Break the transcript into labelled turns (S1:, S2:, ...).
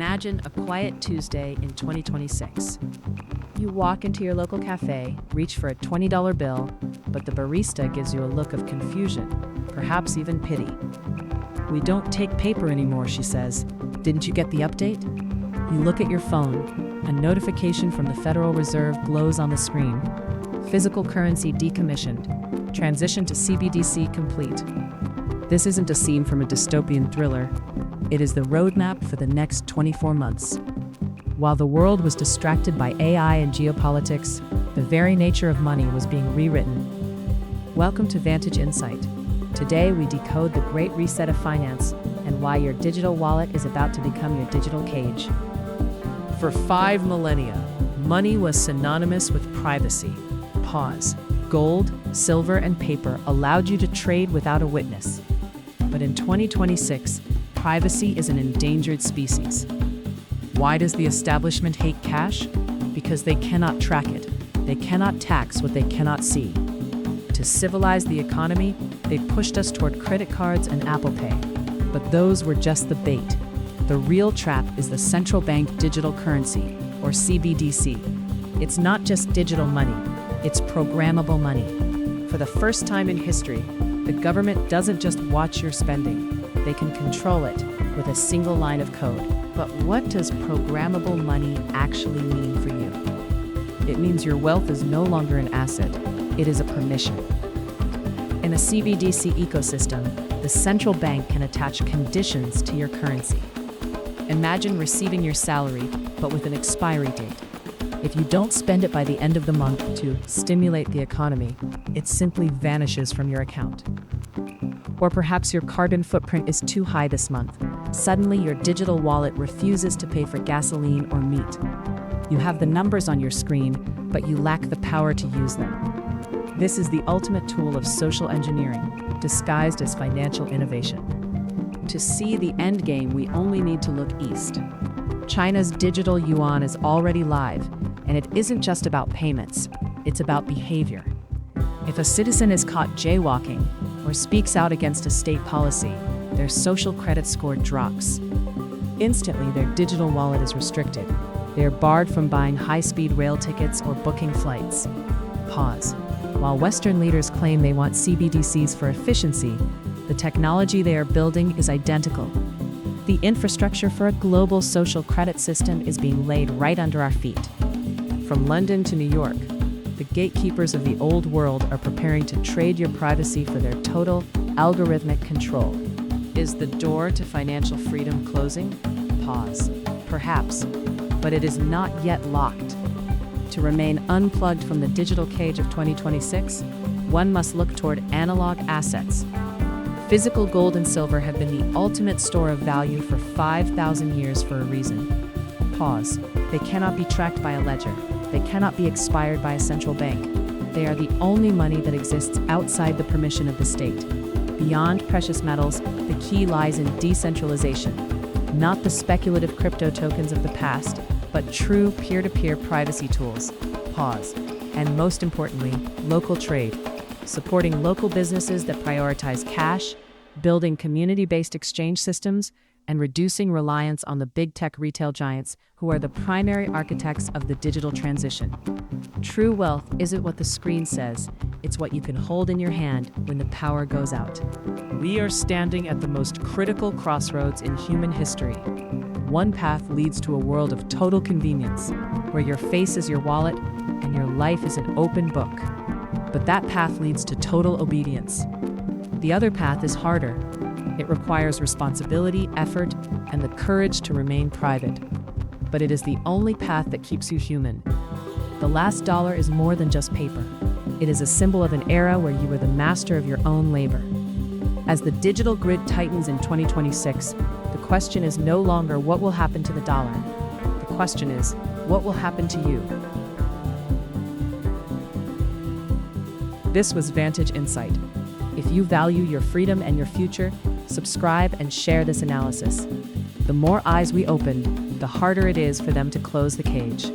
S1: Imagine a quiet Tuesday in 2026. You walk into your local cafe, reach for a $20 bill, but the barista gives you a look of confusion, perhaps even pity. "We don't take paper anymore," she says. "Didn't you get the update?" You look at your phone. A notification from the Federal Reserve glows on the screen. Physical currency decommissioned. Transition to CBDC complete. This isn't a scene from a dystopian thriller. It is the roadmap for the next 24 months. While the world was distracted by AI and geopolitics, the very nature of money was being rewritten. Welcome to Vantage Insight. Today we decode the great reset of finance and why your digital wallet is about to become your digital cage. For 5 millennia, money was synonymous with privacy. Pause. Gold, silver, and paper allowed you to trade without a witness. But in 2026, privacy is an endangered species. Why does the establishment hate cash? Because they cannot track it. They cannot tax what they cannot see. To civilize the economy, they pushed us toward credit cards and Apple Pay. But those were just the bait. The real trap is the Central Bank Digital Currency, or CBDC. It's not just digital money, it's programmable money. For the first time in history, the government doesn't just watch your spending, they can control it with a single line of code. But what does programmable money actually mean for you? It means your wealth is no longer an asset, it is a permission. In a CBDC ecosystem, the central bank can attach conditions to your currency. Imagine receiving your salary, but with an expiry date. If you don't spend it by the end of the month to stimulate the economy, it simply vanishes from your account. Or perhaps your carbon footprint is too high this month. Suddenly, your digital wallet refuses to pay for gasoline or meat. You have the numbers on your screen, but you lack the power to use them. This is the ultimate tool of social engineering, disguised as financial innovation. To see the end game, we only need to look east. China's digital yuan is already live, and it isn't just about payments, it's about behavior. If a citizen is caught jaywalking or speaks out against a state policy, their social credit score drops. Instantly, their digital wallet is restricted. They are barred from buying high-speed rail tickets or booking flights. Pause. While Western leaders claim they want CBDCs for efficiency, the technology they are building is identical. The infrastructure for a global social credit system is being laid right under our feet. From London to New York, the gatekeepers of the old world are preparing to trade your privacy for their total algorithmic control. Is the door to financial freedom closing? Pause. Perhaps, but it is not yet locked. To remain unplugged from the digital cage of 2026, one must look toward analog assets. Physical gold and silver have been the ultimate store of value for 5,000 years for a reason. Pause. They cannot be tracked by a ledger. They cannot be expired by a central bank. They are the only money that exists outside the permission of the state. Beyond precious metals, the key lies in decentralization. Not the speculative crypto tokens of the past, but true peer-to-peer privacy tools. Pause. And most importantly, local trade. Supporting local businesses that prioritize cash, building community-based exchange systems, and reducing reliance on the big tech retail giants who are the primary architects of the digital transition. True wealth isn't what the screen says, it's what you can hold in your hand when the power goes out. We are standing at the most critical crossroads in human history. One path leads to a world of total convenience, where your face is your wallet and your life is an open book. But that path leads to total obedience. The other path is harder. It requires responsibility, effort, and the courage to remain private. But it is the only path that keeps you human. The last dollar is more than just paper. It is a symbol of an era where you were the master of your own labor. As the digital grid tightens in 2026, the question is no longer what will happen to the dollar. The question is, what will happen to you? This was Vantage Insight. If you value your freedom and your future, subscribe and share this analysis. The more eyes we open, the harder it is for them to close the cage.